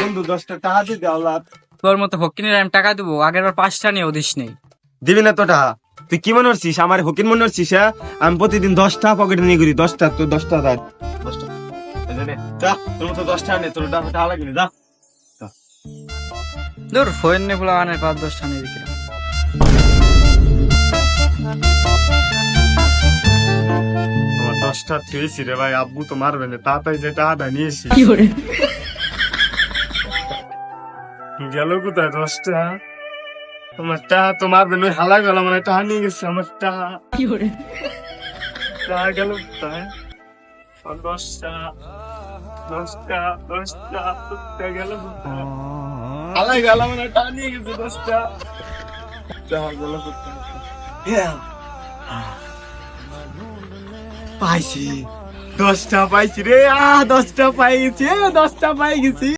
বন্ধু 10টা টাকা দিয়ে দাও লাভ। তোর মতো ফকিনের আমি টাকা দেবো, আগের বার 5টা নিয়ে দিস নেই। দিবি না তো টাকা? তুই কি মনে করছিস আমার হকিন মনে করছিস? হ্যাঁ, আমি প্রতিদিন 10টা পকেটে নিয়ে ঘুরি। 10টা তো 10টা দাঁড় 10টা যা, তোর মতো 10টা নে, তোর টাকা লাগবে যা। ধর ফোন নে বলা আনে 5-10টা নিয়ে বিক্রি। আমার 10টা থুয়েছি রে ভাই, আব্বু তো মারবে না, তাড়াতাড়ি যে টাকাটা নিয়েছি। গেল কোথায় 10টা? আমার টাকা তো মারবে না, হালা গেল মানে টাকা নিয়ে গেছে আমার টাকা। টাকা গেল কোথায়? 10টা 10টা 10টা 10টা গেল কোথায়? হালা গেল মানে টাকা নিয়ে গেছে 10টা। টাকা গেল কোথায়? পাইছি 10টা পাইছি রে, 10টা পাই গেছি, 10টা পাই গেছি।